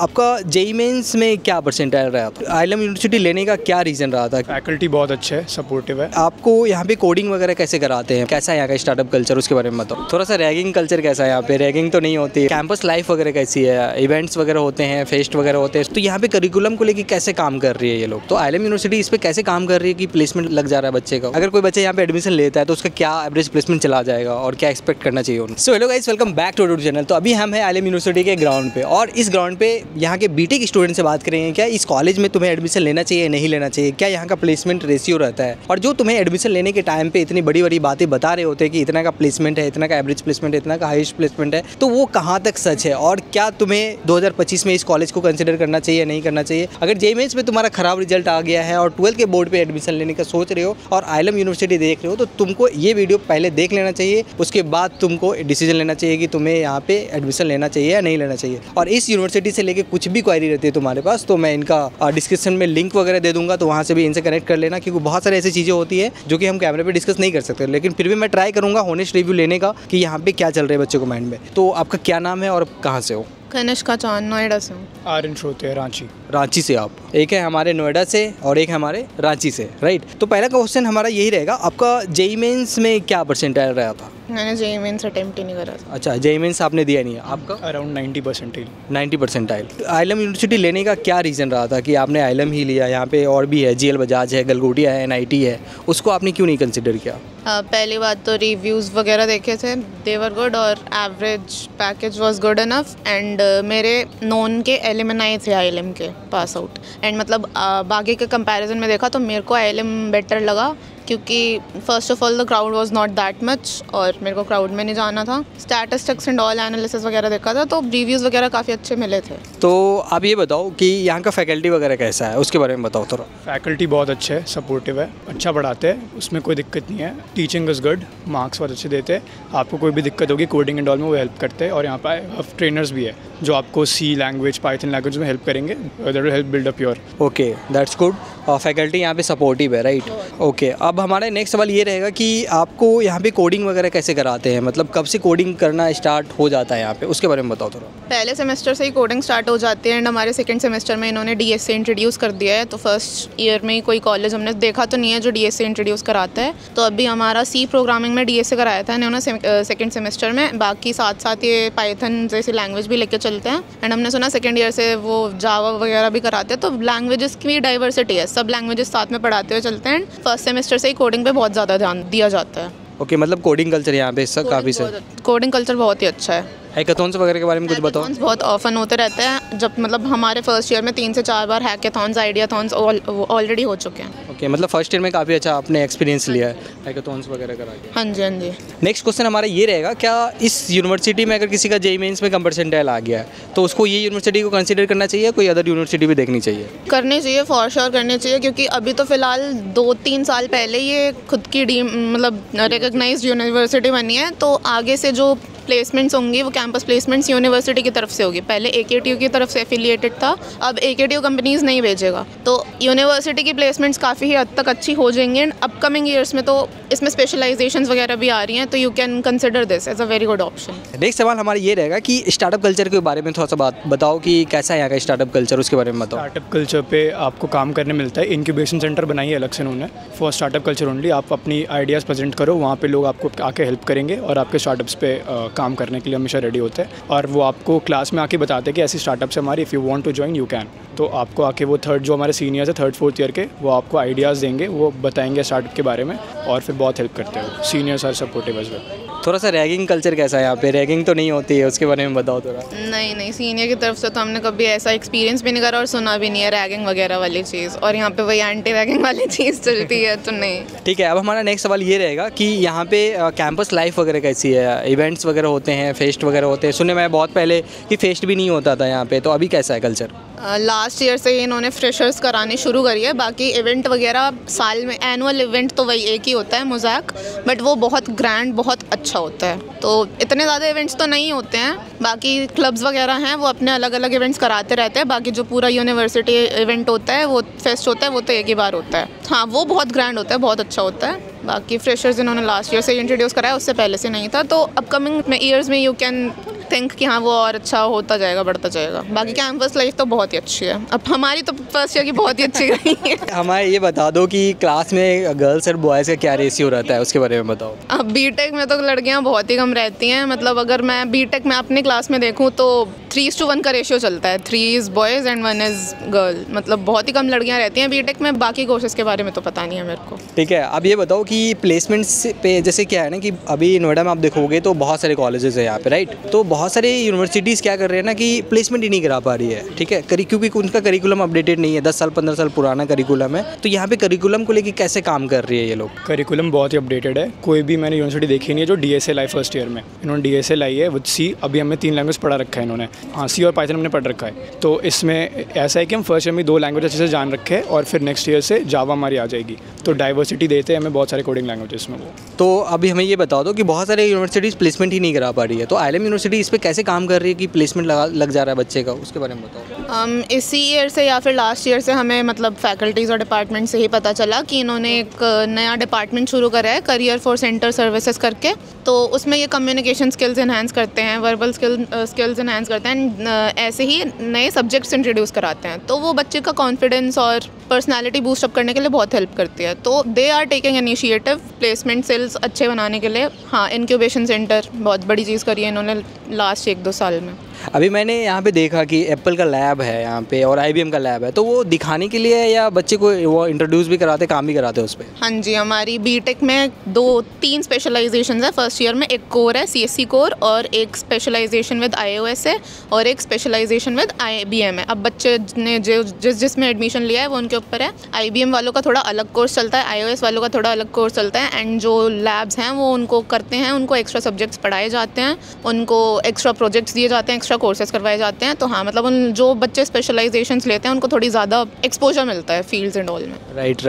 आपका JEE mains में क्या परसेंटाइल रहा था? आईएलएम यूनिवर्सिटी लेने का क्या रीज़न रहा था? फैकल्टी बहुत अच्छे है, सपोर्टिव है। आपको यहाँ पे कोडिंग वगैरह कैसे कराते हैं? कैसा है यहाँ का स्टार्टअप कल्चर, उसके बारे में बताओ। थोड़ा सा रैगिंग कल्चर कैसा है यहाँ पे? रैगिंग तो नहीं होती? कैंपस लाइफ वगैरह कैसी है? इवेंट्स वगैरह होते हैं, फेस्ट वगैरह होते हैं, तो यहाँ पे करिकुलम को लेकर कैसे काम कर रही है ये लोग? तो आईएलएम यूनिवर्सिटी इस पर कैसे काम कर रही है कि प्लेसमेंट लग जा रहा है बच्चे का? अगर कोई बच्चा यहाँ पे एडमिशन लेता है तो उसका क्या एवरेज प्लेसमेंट चला जाएगा और क्या एक्सपेक्ट करना चाहिए उन्हें? So hello guys, welcome back to YouTube channel. तो अभी हम हैं आईएलएम यूनिवर्सिटी के ग्राउंड पे, और इस ग्राउंड पे यहाँ के बीटेक स्टूडेंट से बात करेंगे क्या इस कॉलेज में तुम्हें एडमिशन लेना चाहिए नहीं लेना चाहिए, क्या यहाँ का प्लेसमेंट रेशियो रहता है, और जो तुम्हें एडमिशन लेने के टाइम पे इतनी बड़ी बड़ी बातें बता रहे होते हैं कि इतना का प्लेसमेंट है, इतना का एवरेज प्लेसमेंट है, इतना का हाईएस्ट प्लेसमेंट है, तो वो कहाँ तक सच है, और क्या तुम्हें 2025 में इस कॉलेज को कंसिडर करना चाहिए नहीं करना चाहिए। अगर जेईई मेंस में तुम्हारा खराब रिजल्ट आ गया है और 12th के बोर्ड पे एडमिशन लेने का सोच रहे हो और आईएलएम यूनिवर्सिटी देख रहे हो, तो तुमको ये वीडियो पहले देख लेना चाहिए, उसके बाद तुमको डिसीजन लेना चाहिए कि तुम्हें यहाँ पे एडमिशन लेना चाहिए या नहीं लेना चाहिए। और इस यूनिवर्सिटी से लेके कुछ भी क्वेरी रहती है तुम्हारे पास, तो मैं इनका डिस्क्रिप्शन में लिंक वगैरह दे दूंगा, तो वहाँ से भी इनसे कनेक्ट कर लेना, क्योंकि बहुत सारी ऐसी चीज़ें होती है जो कि हम कैमरे पे डिस्कस नहीं कर सकते, लेकिन फिर भी मैं ट्राई करूँगा होनेस्ट रिव्यू लेने का कि यहाँ पे क्या चल रहा है बच्चों को माइंड में। तो आपका क्या नाम है और कहाँ से हो? कनिष्का चौहान, नोएडा से हूँ। आर्यन श्रोते, रांची। रांची से आप, एक है हमारे नोएडा से और एक हमारे रांची से, राइट। तो पहला क्वेश्चन हमारा यही रहेगा, आपका जेईई मेंस में क्या परसेंटाइल रहा था? मैंने जेईई मेंस अटेम्प्ट ही नहीं करा था। अच्छा, जेईई मेंस आपने दिया नहीं है? आपका अराउंड 90%। 90%। आईएलएम यूनिवर्सिटी लेने का क्या रीज़न रहा था कि आपने आईएलएम ही लिया? यहाँ पे और भी है, जीएल बजाज है, गलगोटिया है, एनआईटी है, उसको आपने क्यों नहीं कंसिडर किया? पहली बात तो रिव्यूज़ वगैरह देखे थे, दे वर गुड, और average package was good enough, and मेरे नॉन के एलिमनाई थे आईएलएम के पास आउट, एंड मतलब बाकी के कंपैरिजन में देखा तो मेरे को आईएलएम बेटर लगा, क्योंकि first of all the crowd was not that much और मेरे को क्राउड में नहीं जाना था। स्टैटिस्टिक्स एंड ऑल एनालिसिस वगैरह देखा था, तो रिव्यूज़ वगैरह काफ़ी अच्छे मिले थे। तो आप ये बताओ कि यहाँ का फैकल्टी वगैरह कैसा है, उसके बारे में बताओ थोड़ा। फैकल्टी बहुत अच्छे है, सपोर्टिव है, अच्छा पढ़ाते हैं, उसमें कोई दिक्कत नहीं है। टीचिंग इज़ गुड, मार्क्स बहुत अच्छे देते हैं। आपको कोई भी दिक्कत होगी कोडिंग एंड ऑल में वो हेल्प करते हैं, और यहाँ पर ट्रेनर्स भी है जो आपको सी लैंग्वेज, पाइथन लैंग्वेज में हेल्प करेंगे, that will help build up your. Okay, that's good. Faculty यहाँ पे सपोर्टिव है, राइट। ओके, अब हमारा नेक्स्ट सवाल ये रहेगा कि आपको यहाँ पे कोडिंग वगैरह कैसे कराते हैं, मतलब कब से कोडिंग करना स्टार्ट हो जाता है यहाँ पे, उसके बारे में बताओ थोड़ा। पहले सेमेस्टर से ही कोडिंग स्टार्ट हो जाती है, एंड हमारे सेकंड सेमेस्टर में इन्होंने डीएस से इंट्रोड्यूस कर दिया है। तो फर्स्ट ईयर में ही कोई कॉलेज हमने देखा तो नहीं है जो डीएस से इंट्रोड्यूस कराता है, तो अभी हमारा सी प्रोग्रामिंग में डीएस से कराया था इन्होंने सेकंड सेमेस्टर में। बाकी साथ साथ ये पाइथन जैसी लैंग्वेज भी लेके चलते हैं, एंड हमने सुना सेकेंड ईयर से वो जावा वगैरह भी कराते हैं, तो लैंग्वेजेस की डाइवर्सिटी है, सब लैंग्वेजेस साथ में पढ़ाते हुए चलते हैं। फर्स्ट सेमेस्टर से ही कोडिंग पे बहुत ज़्यादा ध्यान दिया जाता है। ओके, मतलब कोडिंग कल्चर यहाँ पे काफ़ी सही, कोडिंग कल्चर बहुत ही अच्छा है। हैकाथॉन्स वगैरह के बारे में कुछ बताओ। बहुत ऑफन होते रहते हैं, जब मतलब हमारे फर्स्ट ईयर में 3 से 4 बार हैकाथॉन्स, आइडियाथॉन्स ऑलरेडी हो चुके हैं। ओके, मतलब फर्स्ट ईयर में काफ़ी अच्छा आपने एक्सपीरियंस लिया है हैकाथॉन्स वगैरह करा के। हाँ जी, हाँ जी। नेक्स्ट क्वेश्चन हमारा ये रहेगा, क्या इस यूनिवर्सिटी में अगर किसी का जेईई मेंस में कम परसेंटाइल आ गया है तो उसको ये यूनिवर्सिटी को कंसिडर करना चाहिए, कोई अदर यूनिवर्सिटी भी देखनी चाहिए? करनी चाहिए, फॉर श्योर करनी चाहिए, क्योंकि अभी तो फिलहाल 2-3 साल पहले ये खुद की मतलब रिकॉग्नाइज्ड यूनिवर्सिटी बनी है, तो आगे से जो प्लेसमेंट्स होंगी वो कैंपस प्लेसमेंट्स यूनिवर्सिटी की तरफ से होगी। पहले एकेटीयू की तरफ से एफिलिएटेड था, अब एकेटीयू कंपनीज नहीं भेजेगा, तो यूनिवर्सिटी की प्लेसमेंट्स काफ़ी हद तक अच्छी हो जाएंगी। एंड अपकमिंग ईयर्स में तो इसमें स्पेशलाइजेशंस वगैरह भी आ रही हैं, तो you can consider this as a very good option. Next सवाल हमारा ये रहेगा कि स्टार्टअप कल्चर के बारे में थोड़ा सा बात बताओ कि कैसा है यहाँ का स्टार्टअप कल्चर, उसके बारे में बताओ। स्टार्टअप कल्चर पे आपको काम करने मिलता है, इंक्यूबेशन सेंटर बनाइए अलग से उन्होंने फॉर स्टार्टअप कल्चर ओनली। आप अपनी आइडियाज़ प्रेजेंट करो, वहाँ पे लोग आपको आके हेल्प करेंगे और आपके स्टार्टअप्स पे काम करने के लिए हमेशा रेडी होते हैं, और वो आपको क्लास में आके बताते हैं कि ऐसी स्टार्टअप्स हमारी, if you want to join you can. तो आपको आके वो जो हमारे सीनियर्स है 3rd 4th ईयर के, वो आपको आइडियाज़ देंगे, वो बताएंगे स्टार्टअप के बारे में, और फिर बहुत हेल्प करते हैं। Seniors are supportive as well. थोड़ा सा रैगिंग कल्चर कैसा है यहाँ पे? रैगिंग तो नहीं होती है, उसके बारे में बताओ थोड़ा। नहीं, सीनियर की तरफ से तो हमने कभी ऐसा एक्सपीरियंस भी नहीं करा और सुना भी नहीं है रैगिंग वगैरह वाली चीज़, और यहाँ पे वही एंटी रैगिंग वाली चीज़ चलती है, तो नहीं। ठीक है, अब हमारा नेक्स्ट सवाल ये रहेगा कि यहाँ पे कैंपस लाइफ वगैरह कैसी है? इवेंट्स वगैरह होते हैं, फेस्ट वगैरह होते हैं, सुने मैं बहुत पहले कि फेस्ट भी नहीं होता था यहाँ पे, तो अभी कैसा है कल्चर? लास्ट ईयर से ही इन्होंने फ्रेशर्स करानी शुरू करी है। बाकी इवेंट वगैरह साल में एनुअल इवेंट तो वही एक ही होता है, मोज़ैक, बट वो बहुत ग्रैंड, बहुत अच्छा होता है। तो इतने ज़्यादा इवेंट्स तो नहीं होते हैं, बाकी क्लब्स वगैरह हैं वो अपने अलग अलग इवेंट्स कराते रहते हैं। बाकी जो पूरा यूनिवर्सिटी इवेंट होता है, वो फेस्ट होता है, वो तो एक ही बार होता है। हाँ, वो बहुत ग्रैंड होता है, बहुत अच्छा होता है। बाकी फ्रेशर्स इन्होंने लास्ट ईयर से इंट्रोड्यूस कराया, उससे पहले से नहीं था। तो अपकमिंग ईयर्स में यू कैन थिंक कि हाँ वो और अच्छा होता जाएगा, बढ़ता जाएगा। बाकी कैंपस लाइफ तो बहुत ही अच्छी है। अब हमारी तो फर्स्ट ईयर की बहुत ही अच्छी रही है। हमारे ये बता दो कि क्लास में गर्ल्स और बॉयज़ का क्या रेशियो रहता है, उसके बारे में बताओ। अब बीटेक में तो लड़कियां बहुत ही कम रहती हैं। मतलब अगर मैं बीटेक में अपनी क्लास में देखूं तो 3:1 का रेशियो चलता है। 3 is boys and 1 is girl. मतलब बहुत ही कम लड़कियां रहती हैं बीटेक में। बाकी कोर्सेज़ के बारे में तो पता नहीं है मेरे को। ठीक है, अब ये बताओ कि प्लेसमेंट्स पे जैसे क्या है ना कि अभी नोएडा में आप देखोगे तो बहुत सारे कॉलेजेस है यहाँ पे, राइट। तो बहुत सारे यूनिवर्सिटीज़ क्या कर रहे हैं ना कि प्लेसमेंट ही नहीं करा पा रही है, ठीक है, क्योंकि उनका करिकुलम अपडेटेड नहीं है, 10 साल 15 साल पुराना करिकुलम है। तो यहाँ पे करिकुलम को लेकर कैसे काम कर रही है ये लोग? करिकुलम बहुत ही अपडेटेड है। कोई भी मैंने यूनिवर्सिटी देखी नहीं है जो DSL आई फर्स्ट ईयर में। इन्होंने DSL आई है विद C। अभी हमें 3 लैंग्वेज पढ़ा रखा है इन्होंने। हाँ, C और पाइथन हमने पढ़ रखा है। तो इसमें ऐसा है कि हम फर्स्ट ईयर में 2 लैंग्वेज अच्छे से जान रखे हैं और फिर नेक्स्ट ईयर से जावा हमारी आ जाएगी। तो डाइवर्सिटी देते हैं हमें बहुत सारे कोडिंग लैंग्वेजेस में वो। तो अभी हमें ये बता दो कि बहुत सारे यूनिवर्सिटीज़ प्लेसमेंट ही नहीं करा पा रही है, तो ILM यूनिवर्सिटी इस पर कैसे काम कर रही है कि प्लेसमेंट लग जा रहा है बच्चे का, उसके बारे में बताओ। इसी ईयर से या फिर लास्ट ईयर से हमें मतलब फैकल्टीज़ और डिपार्टमेंट से ही पता चला कि इन्होंने एक नया डिपार्टमेंट शुरू करा है, करियर फॉर सेंटर सर्विसेज करके। तो उसमें ये कम्युनिकेशन स्किल्स इन्हांस करते हैं, वर्बल स्किल्स इन्हांस करते हैं, ऐसे ही नए सब्जेक्ट्स इंट्रोड्यूस कराते हैं। तो वो बच्चे का कॉन्फिडेंस और पर्सनालिटी बूस्ट अप करने के लिए बहुत हेल्प करती है। तो they are taking initiative placement cells अच्छे बनाने के लिए। हाँ, इंक्यूबेशन सेंटर बहुत बड़ी चीज़ करी है इन्होंने लास्ट 1-2 साल में। अभी मैंने यहाँ पे देखा कि एप्पल का लैब है यहाँ पे और IBM का लैब है, तो वो दिखाने के लिए या बच्चे को वो इंट्रोड्यूस भी कराते, काम भी कराते उस पर? हाँ जी, हमारी बीटेक में 2-3 स्पेशलाइजेशन है। फर्स्ट ईयर में एक कोर है CSC कोर, और एक स्पेशलाइजेशन विद iOS है, और एक स्पेशलाइजेशन विद IBM है। अब बच्चे ने जिसमें एडमिशन लिया है वो उनके ऊपर है। IBM वालों का थोड़ा अलग कोर्स चलता है, iOS वालों का थोड़ा अलग कोर्स चलता है। एंड जो लैब्स हैं वो उनको करते हैं, उनको एक्स्ट्रा सब्जेक्ट्स पढ़ाए जाते हैं, उनको एक्स्ट्रा प्रोजेक्ट्स दिए जाते हैं, एक्स्ट्रा कोर्सेज करवाए जाते हैं। तो हाँ, मतलब उन जो बच्चे स्पेशलाइजेशंस लेते हैं उनको थोड़ी ज़्यादा एक्सपोजर मिलता है फील्ड्स एंड ऑल में। राइट।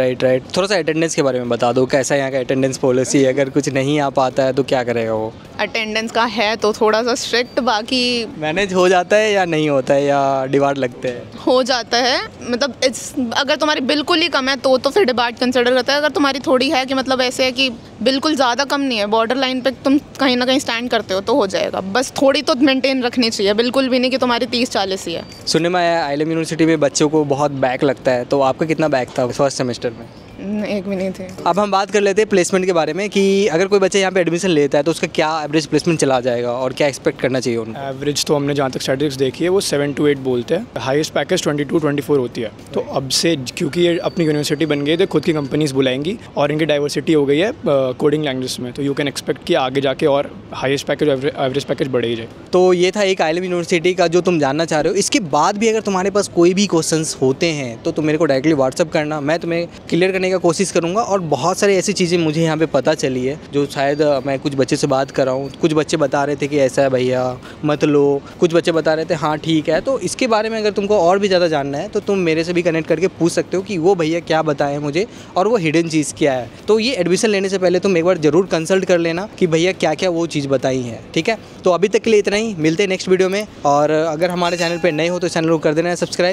थोड़ा सा अटेंडेंस के बारे में बता दो, कैसा यहाँ का अटेंडेंस पॉलिसी है? अगर कुछ नहीं आ पाता है तो क्या करेगा वो? अटेंडेंस का है तो थोड़ा सा स्ट्रिक्ट, बाकी मैनेज हो जाता है या नहीं होता है, या डिबाट लगते हैं? हो जाता है। मतलब अगर तुम्हारी बिल्कुल ही कम है तो फिर डिबाट कंसिडर करता है। अगर तुम्हारी थोड़ी है कि मतलब ऐसे है कि बिल्कुल ज़्यादा कम नहीं है, बॉर्डर लाइन पे तुम कहीं ना कहीं स्टैंड करते हो, तो हो जाएगा। बस थोड़ी तो मेंटेन रखनी चाहिए, बिल्कुल भी नहीं कि तुम्हारी 30-40 ही है। सुनने में आया ILM यूनिवर्सिटी में बच्चों को बहुत बैक लगता है, तो आपका कितना बैक था फर्स्ट सेमेस्टर में? एक भी नहीं थे। अब हम बात कर लेते हैं प्लेसमेंट के बारे में कि अगर कोई बच्चा यहाँ पे एडमिशन लेता है तो उसका क्या एवरेज प्लेसमेंट चला जाएगा और क्या एक्सपेक्ट करना चाहिए उनको? एवरेज तो हमने जहाँ तक स्टैटिस्टिक्स देखी है वो 7 to 8 बोलते हैं। हाईएस्ट पैकेज 22-24 होती है। तो अब से क्योंकि ये अपनी यूनिवर्सिटी बन गई तो खुद की कंपनीज बुलाएंगी और इनकी डाइवर्सिटी हो गई है कोडिंग लैंग्वेज में, तो यू कैन एक्सपेक्ट कि आगे जाके और हाईएस्ट पैकेज एवरेज पैकेज बढ़े ही जाए। तो ये था एक ILM यूनिवर्सिटी का जो तुम जानना चाह रहे हो। इसके बाद भी अगर तुम्हारे पास कोई भी क्वेश्चंस होते हैं तो तुम मेरे को डायरेक्टली व्हाट्सअप करना, मैं तुम्हें क्लियर करने का कोशिश करूँगा। और बहुत सारी ऐसी चीज़ें मुझे यहाँ पे पता चली है जो शायद मैं कुछ बच्चे से बात कर रहा हूँ, कुछ बच्चे बता रहे थे कि ऐसा है भैया मत लो, कुछ बच्चे बता रहे थे हाँ ठीक है। तो इसके बारे में अगर तुमको और भी ज़्यादा जानना है तो तुम मेरे से भी कनेक्ट करके पूछ सकते हो कि वो भैया क्या बताएं मुझे और वो हिडन चीज़ क्या है। तो ये एडमिशन लेने से पहले तुम एक बार ज़रूर कंसल्ट कर लेना कि भैया क्या क्या वो चीज़ बताई है, ठीक है। तो अभी तक के लिए इतना ही, मिलते हैं नेक्स्ट वीडियो में। और अगर हमारे चैनल पर नए हो तो चैनल को कर देना है सब्सक्राइब।